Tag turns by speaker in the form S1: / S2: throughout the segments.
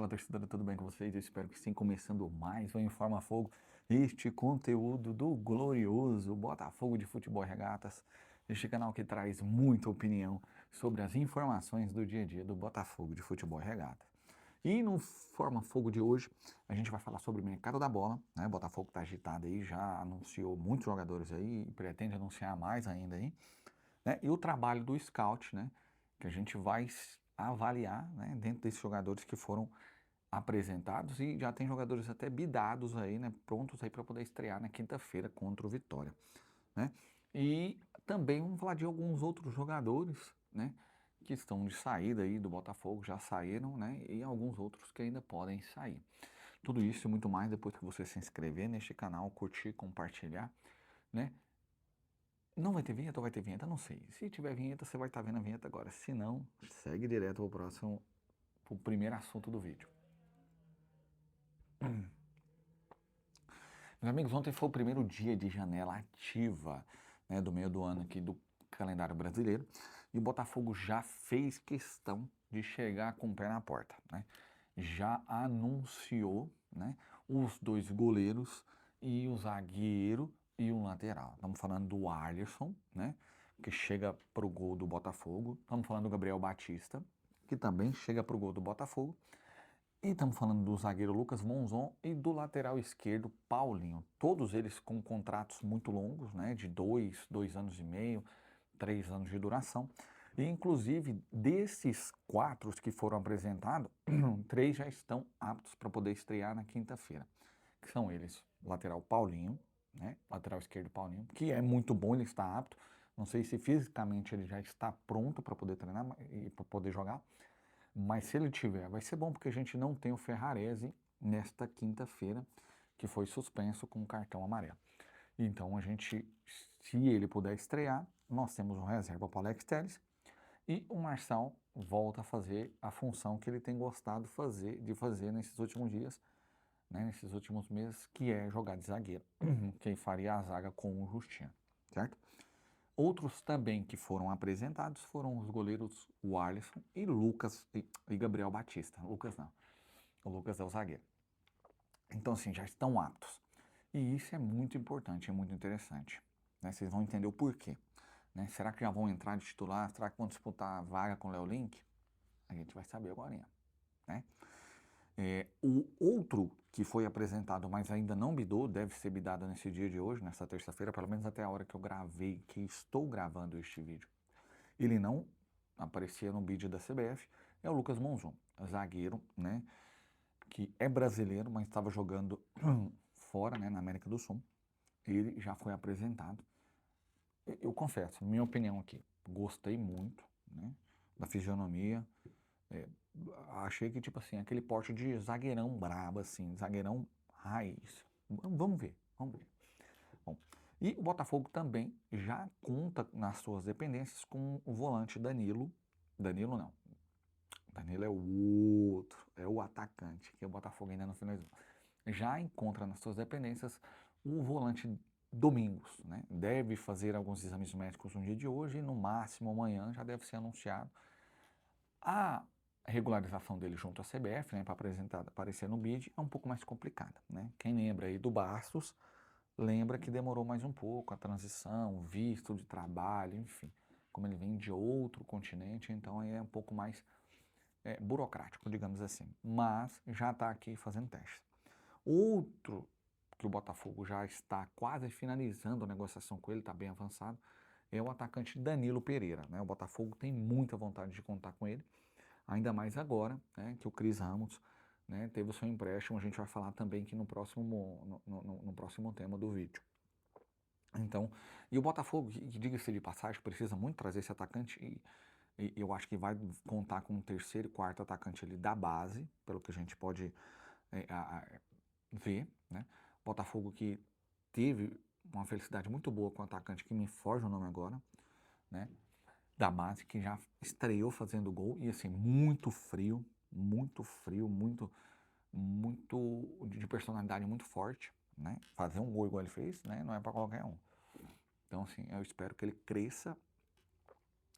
S1: Fala, torcedora, tudo bem com vocês? Eu espero que sim. Começando mais um Informa Fogo, este conteúdo do glorioso Botafogo de Futebol e Regatas, este canal que traz muita opinião sobre as informações do dia a dia do Botafogo de Futebol e Regatas. E no Informa Fogo de hoje, a gente vai falar sobre o mercado da bola, né? O Botafogo está agitado aí, já anunciou muitos jogadores aí, e pretende anunciar mais ainda aí, né? E o trabalho do scout, né? Que a gente vai avaliar, né? Dentro desses jogadores que foram apresentados e já tem jogadores até bidados aí, né, prontos aí para poder estrear na quinta-feira contra o Vitória, né? E também vamos falar de alguns outros jogadores, né, que estão de saída aí do Botafogo, já saíram, né, e alguns outros que ainda podem sair. Tudo isso e muito mais depois que você se inscrever neste canal, curtir, compartilhar, né? Não vai ter vinheta ou vai ter vinheta? Não sei. Se tiver vinheta, você vai estar vendo a vinheta agora. Se não, segue direto para o próximo, para o primeiro assunto do vídeo. Meus amigos, ontem foi o primeiro dia de janela ativa, né, do meio do ano aqui do calendário brasileiro, e o Botafogo já fez questão de chegar com o pé na porta, né? Já anunciou, né, os dois goleiros e o zagueiro e o lateral. Estamos falando do Alisson, né, que chega para o gol do Botafogo. Estamos falando do Gabriel Batista, que também chega para o gol do Botafogo. E estamos falando do zagueiro Lucas Monzon e do lateral esquerdo Paulinho. Todos eles com contratos muito longos, né, de 2 anos e meio, 3 anos de duração. E inclusive desses 4 que foram apresentados, 3 já estão aptos para poder estrear na quinta-feira. Que são eles, o lateral Paulinho, né, lateral esquerdo Paulinho, que é muito bom, ele está apto. Não sei se fisicamente ele já está pronto para poder treinar e para poder jogar. Mas se ele tiver, vai ser bom porque a gente não tem o Ferrarese nesta quinta-feira, que foi suspenso com cartão amarelo. Então a gente, se ele puder estrear, nós temos um reserva para o Alex Telles e o Marçal volta a fazer a função que ele tem gostado de fazer nesses últimos dias, né, nesses últimos meses, que é jogar de zagueiro, quem faria a zaga com o Justinha, certo? Outros também que foram apresentados foram os goleiros Alisson e Lucas e Gabriel Batista. Lucas não. O Lucas é o zagueiro. Então, assim, já estão aptos. E isso é muito importante, é muito interessante. Né? Vocês vão entender o porquê. Né? Será que já vão entrar de titular? Será que vão disputar a vaga com o Léo Link? A gente vai saber agora. Né? O outro que foi apresentado, mas ainda não bidou, deve ser bidado nesse dia de hoje, nessa terça-feira, pelo menos até a hora que eu gravei, que estou gravando este vídeo. Ele não aparecia no bid da CBF, é o Lucas Monzon, zagueiro, né, que é brasileiro, mas estava jogando fora, né, na América do Sul. Ele já foi apresentado. Eu confesso, minha opinião aqui, gostei muito, né, da fisionomia. É, achei que, tipo assim, aquele porte de zagueirão brabo, assim, zagueirão raiz. Vamos ver, vamos ver. Bom, e o Botafogo também já conta nas suas dependências com o volante Danilo. Danilo não. Danilo é o outro, é o atacante, que o Botafogo ainda não finalizou. Já encontra nas suas dependências o volante Domingos, né? Deve fazer alguns exames médicos no dia de hoje e no máximo amanhã já deve ser anunciado. A regularização dele junto à CBF, né, para aparecer no BID, é um pouco mais complicada, né? Quem lembra aí do Bastos, lembra que demorou mais um pouco a transição, o visto de trabalho, enfim. Como ele vem de outro continente, então aí é um pouco mais burocrático, digamos assim. Mas já está aqui fazendo teste. Outro que o Botafogo já está quase finalizando a negociação com ele, está bem avançado, é o atacante Danilo Pereira. Né? O Botafogo tem muita vontade de contar com ele, ainda mais agora, né, que o Cris Ramos, né, teve o seu empréstimo. A gente vai falar também aqui no próximo tema do vídeo. Então, e o Botafogo, que diga-se de passagem, precisa muito trazer esse atacante e eu acho que vai contar com um terceiro e quarto atacante ali da base, pelo que a gente pode ver, né? Botafogo que teve uma felicidade muito boa com o atacante, que me foge o nome agora, né? Da base, que já estreou fazendo gol e assim, muito frio, muito de personalidade muito forte, né? Fazer um gol igual ele fez, né? Não é para qualquer um. Então, assim, eu espero que ele cresça,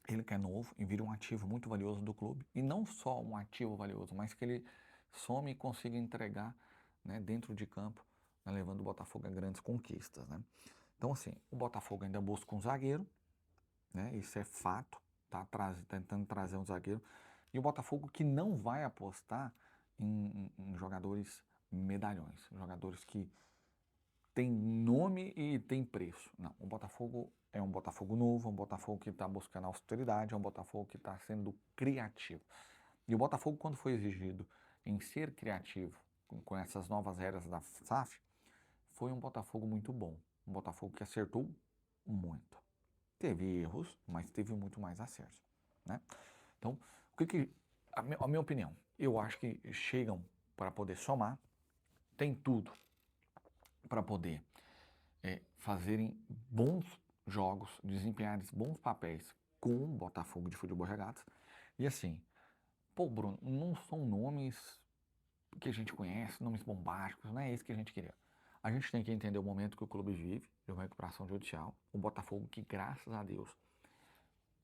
S1: ele que é novo e vire um ativo muito valioso do clube. E não só um ativo valioso, mas que ele some e consiga entregar, né, dentro de campo, né, levando o Botafogo a grandes conquistas, né? Então, assim, o Botafogo ainda busca um zagueiro, né? Isso é fato, tá tentando trazer um zagueiro. E o Botafogo que não vai apostar em jogadores medalhões, jogadores que têm nome e têm preço. Não, o Botafogo é um Botafogo novo, um Botafogo que está buscando austeridade, é um Botafogo que está sendo criativo. E o Botafogo, quando foi exigido em ser criativo com essas novas eras da SAF, foi um Botafogo muito bom. Um Botafogo que acertou muito. Teve erros, mas teve muito mais acertos, né? Então, a minha opinião, eu acho que chegam para poder somar, tem tudo para poder fazerem bons jogos, desempenharem bons papéis com o Botafogo de Futebol Regatas. E assim, pô, Bruno, não são nomes que a gente conhece, nomes bombásticos, não é isso que a gente queria. A gente tem que entender o momento que o clube vive, de uma recuperação judicial. O Botafogo que, graças a Deus,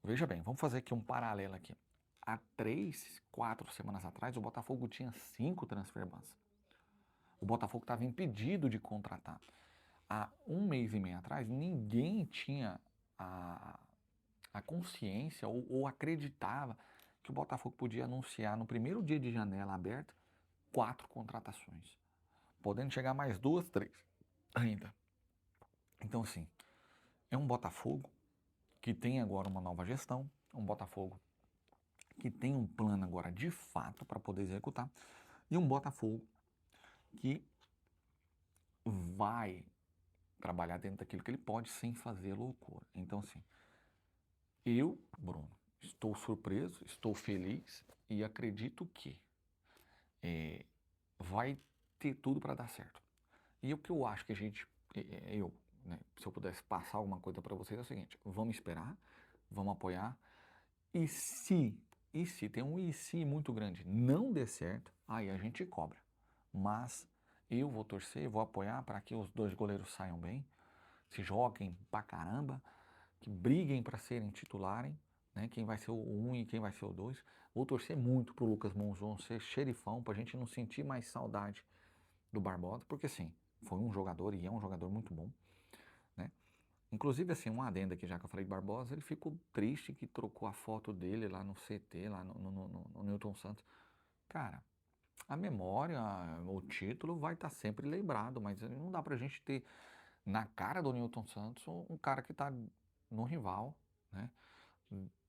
S1: veja bem, vamos fazer aqui um paralelo aqui. Há 3, 4 semanas atrás, o Botafogo tinha 5 transfer bans. O Botafogo estava impedido de contratar. Há um mês e meio atrás, ninguém tinha a consciência ou acreditava que o Botafogo podia anunciar no primeiro dia de janela aberta 4 contratações, podendo chegar mais 2, 3 ainda. Então, assim, é um Botafogo que tem agora uma nova gestão, um Botafogo que tem um plano agora de fato para poder executar, e um Botafogo que vai trabalhar dentro daquilo que ele pode sem fazer loucura. Então, assim, eu, Bruno, estou surpreso, estou feliz e acredito que vai ter tudo para dar certo. E o que eu acho que a gente, né, se eu pudesse passar alguma coisa para vocês é o seguinte: vamos esperar, vamos apoiar. E se tem um e se muito grande, não der certo, aí a gente cobra. Mas eu vou torcer, vou apoiar para que os 2 goleiros saiam bem, se joguem pra caramba, que briguem para serem titularem, né? Quem vai ser o 1 e quem vai ser o 2. Vou torcer muito pro Lucas Monzon ser xerifão, pra gente não sentir mais saudade do Barbosa, porque sim, foi um jogador e é um jogador muito bom, né? Inclusive, assim, um adendo aqui, já que eu falei de Barbosa, ele ficou triste que trocou a foto dele lá no CT, lá no Newton Santos. Cara, a memória, o título vai estar sempre lembrado, mas não dá pra gente ter na cara do Newton Santos um cara que tá no rival, né?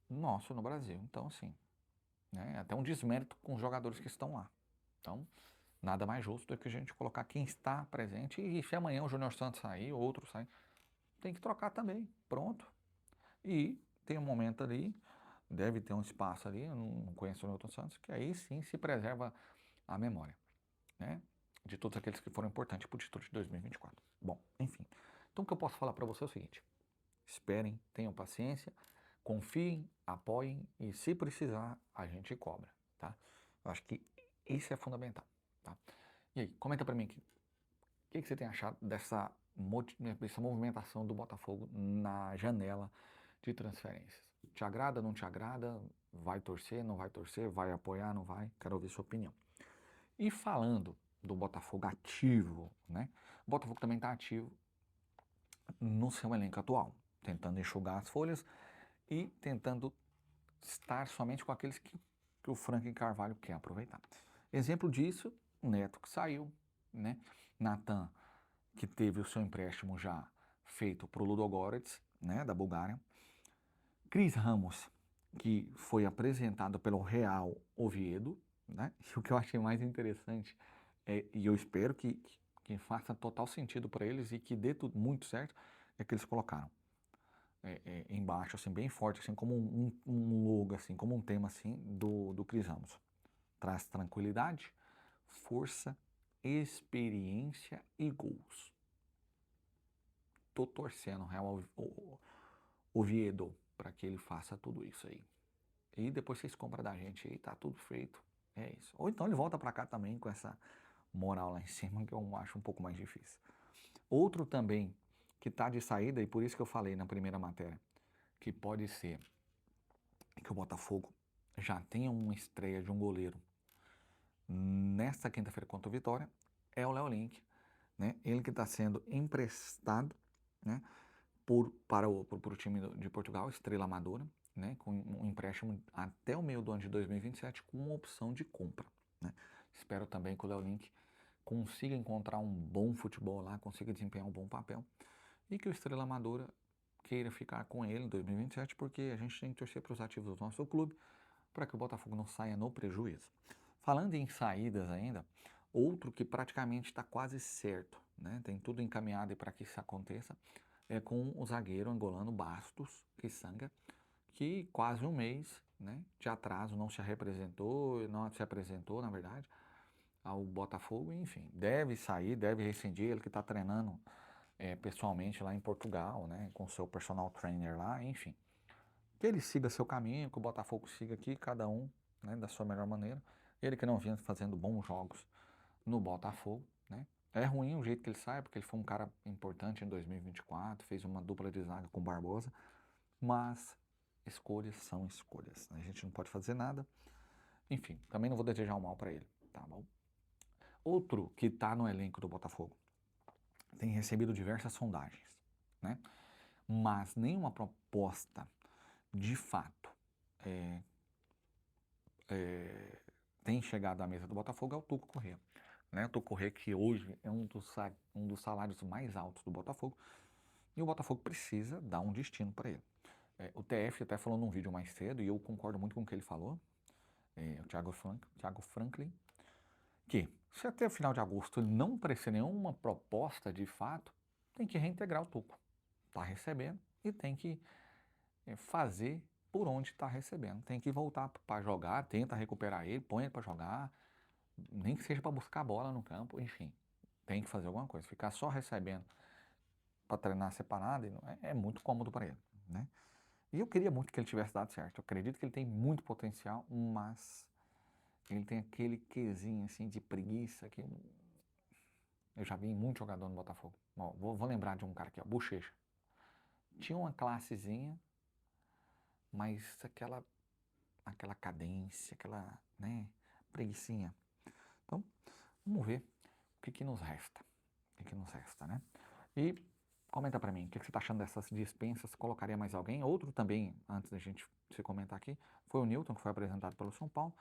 S1: Nosso no Brasil. Então, assim, né? Até um desmérito com os jogadores que estão lá. Então, nada mais justo do que a gente colocar quem está presente e se amanhã o Júnior Santos sair, outro sair, tem que trocar também. Pronto. E tem um momento ali, deve ter um espaço ali, eu não conheço o Newton Santos, que aí sim se preserva a memória, né? De todos aqueles que foram importantes para o título de 2024. Bom, enfim. Então o que eu posso falar para você é o seguinte: esperem, tenham paciência, confiem, apoiem e se precisar, a gente cobra, tá? Eu acho que isso é fundamental, tá? E aí, comenta para mim aqui, o que você tem achado dessa movimentação do Botafogo na janela de transferências? Te agrada, não te agrada? Vai torcer, não vai torcer? Vai apoiar, não vai? Quero ouvir sua opinião. E falando do Botafogo ativo, né? O Botafogo também está ativo no seu elenco atual, tentando enxugar as folhas e tentando estar somente com aqueles que o Franklin Carvalho quer aproveitar. Exemplo disso, Neto que saiu, né? Natan, que teve o seu empréstimo já feito para o Ludogorets, né, da Bulgária. Cris Ramos, que foi apresentado pelo Real Oviedo, né? E o que eu achei mais interessante, e eu espero que faça total sentido para eles e que dê tudo muito certo, é que eles colocaram embaixo, assim, bem forte, assim, como um logo, assim, como um tema, assim, do Cris Ramos. Traz tranquilidade, força, experiência e gols. Tô torcendo o Real Oviedo para que ele faça tudo isso aí. E depois vocês compram da gente aí, tá tudo feito. É isso. Ou então ele volta para cá também com essa moral lá em cima, que eu acho um pouco mais difícil. Outro também que tá de saída, e por isso que eu falei na primeira matéria, que pode ser que o Botafogo já tenha uma estreia de um goleiro nesta quinta-feira contra o Vitória é o Léo Link, né? Ele que está sendo emprestado, né, para o time de Portugal, Estrela Amadora, né, com um empréstimo até o meio do ano de 2027 com uma opção de compra, né? Espero também que o Léo Link consiga encontrar um bom futebol lá, consiga desempenhar um bom papel e que o Estrela Amadora queira ficar com ele em 2027, porque a gente tem que torcer para os ativos do nosso clube para que o Botafogo não saia no prejuízo. Falando em saídas ainda, outro que praticamente está quase certo, né? Tem tudo encaminhado para que isso aconteça, é com o zagueiro angolano Bastos Kisanga, que quase um mês, né, de atraso não se apresentou, na verdade, ao Botafogo, enfim, deve sair, deve rescindir, ele que está treinando pessoalmente lá em Portugal, né, com seu personal trainer lá, enfim. Que ele siga seu caminho, que o Botafogo siga aqui, cada um, né, da sua melhor maneira. Ele que não vinha fazendo bons jogos no Botafogo, né. É ruim o jeito que ele sai, porque ele foi um cara importante em 2024, fez uma dupla de zaga com o Barbosa, mas escolhas são escolhas, né? A gente não pode fazer nada. Enfim, também não vou desejar o mal para ele, tá bom? Outro que está no elenco do Botafogo tem recebido diversas sondagens, né? Mas nenhuma proposta de fato tem chegado à mesa do Botafogo é o Tuco Corrêa, né? O Tuco Corrêa que hoje é um dos salários mais altos do Botafogo e o Botafogo precisa dar um destino para ele. O TF até falou num vídeo mais cedo, e eu concordo muito com o que ele falou, o Thiago Franklin, que se até o final de agosto ele não aparecer nenhuma proposta de fato, tem que reintegrar o Tuco. Está recebendo e tem que fazer por onde está recebendo. Tem que voltar para jogar, tenta recuperar ele, põe ele para jogar, nem que seja para buscar a bola no campo, enfim. Tem que fazer alguma coisa. Ficar só recebendo para treinar separado é muito cômodo para ele, né? E eu queria muito que ele tivesse dado certo. Eu acredito que ele tem muito potencial, mas ele tem aquele quesinho assim de preguiça que eu já vi em muito jogador no Botafogo. Ó, vou lembrar de um cara aqui, ó, Bochecha. Tinha uma classezinha, mas aquela cadência, aquela, né, preguicinha. Então, vamos ver o que nos resta. O que nos resta, né? E comenta pra mim, o que você tá achando dessas dispensas? Colocaria mais alguém? Outro também, antes da gente se comentar aqui, foi o Newton, que foi apresentado pelo São Paulo.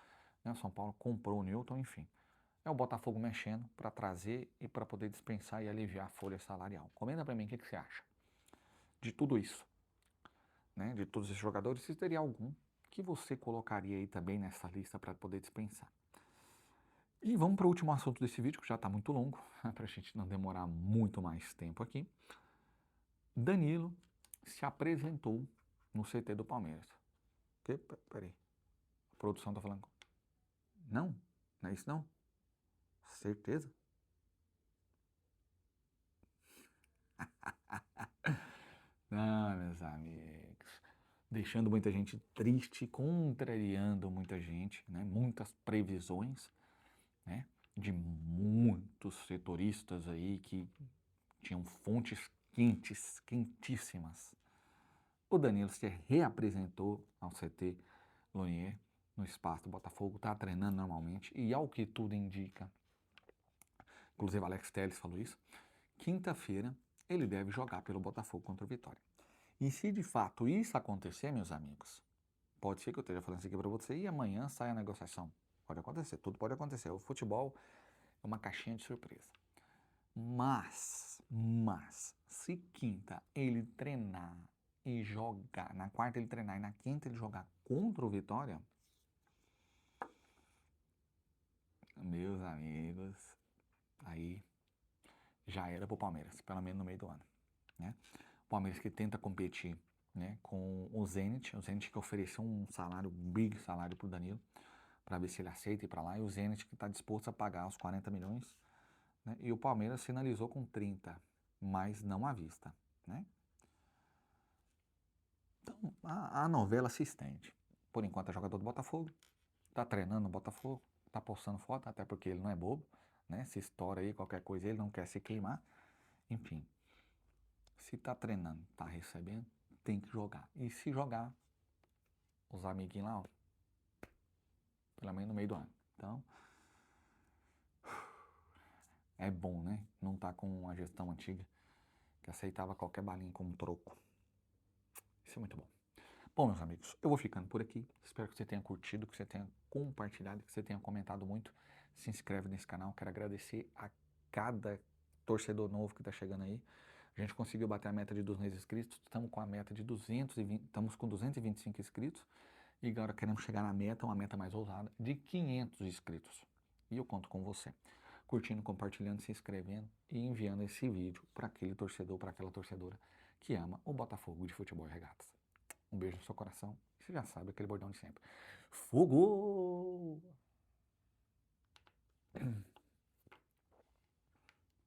S1: Né? O São Paulo comprou o Newton, enfim. É o Botafogo mexendo para trazer e para poder dispensar e aliviar a folha salarial. Comenta pra mim, o que você acha de tudo isso? Né? De todos esses jogadores, se teria algum que você colocaria aí também nessa lista para poder dispensar? E vamos para o último assunto desse vídeo, que já está muito longo, para a gente não demorar muito mais tempo aqui. Danilo se apresentou no CT do Palmeiras. Peraí, a produção está falando. Não? Não é isso não? Certeza? Não, meus amigos. Deixando muita gente triste, contrariando muita gente, né? Muitas previsões, né? De muitos setoristas aí que tinham fontes quentes, quentíssimas. O Danilo se reapresentou ao CT Lonier, no espaço do Botafogo, está treinando normalmente e, ao que tudo indica, inclusive Alex Telles falou isso, quinta-feira ele deve jogar pelo Botafogo contra o Vitória. E se de fato isso acontecer, meus amigos, pode ser que eu esteja falando isso aqui para você e amanhã sai a negociação. Pode acontecer, tudo pode acontecer. O futebol é uma caixinha de surpresa. Mas, se quinta ele treinar e jogar, na quarta ele treinar e na quinta ele jogar contra o Vitória, meus amigos, aí já era pro Palmeiras, pelo menos no meio do ano, né? O Palmeiras que tenta competir, né, com o Zenit que ofereceu um salário, big salário pro Danilo, para ver se ele aceita ir para lá, e o Zenit que está disposto a pagar os 40 milhões, né? E o Palmeiras finalizou com 30, mas não à vista, né? Então, a novela se estende. Por enquanto é jogador do Botafogo, tá treinando no Botafogo, tá postando foto, até porque ele não é bobo, né? Se estoura aí qualquer coisa, ele não quer se queimar. Enfim, se tá treinando, tá recebendo, tem que jogar. E se jogar, os amiguinhos lá, ó, pelo menos no meio do ano. Então, É bom, né? Não tá com a gestão antiga, que aceitava qualquer balinha como troco. Isso é muito bom. Bom, meus amigos, eu vou ficando por aqui. Espero que você tenha curtido, que você tenha compartilhado, que você tenha comentado muito. Se inscreve nesse canal. Quero agradecer a cada torcedor novo que está chegando aí. A gente conseguiu bater a meta de 200 inscritos. Estamos com a meta de 220, estamos com 225 inscritos. E agora queremos chegar na meta, uma meta mais ousada, de 500 inscritos. E eu conto com você. Curtindo, compartilhando, se inscrevendo e enviando esse vídeo para aquele torcedor, para aquela torcedora que ama o Botafogo de Futebol e Regatas. Um beijo no seu coração. Você já sabe aquele bordão de sempre. Fogo!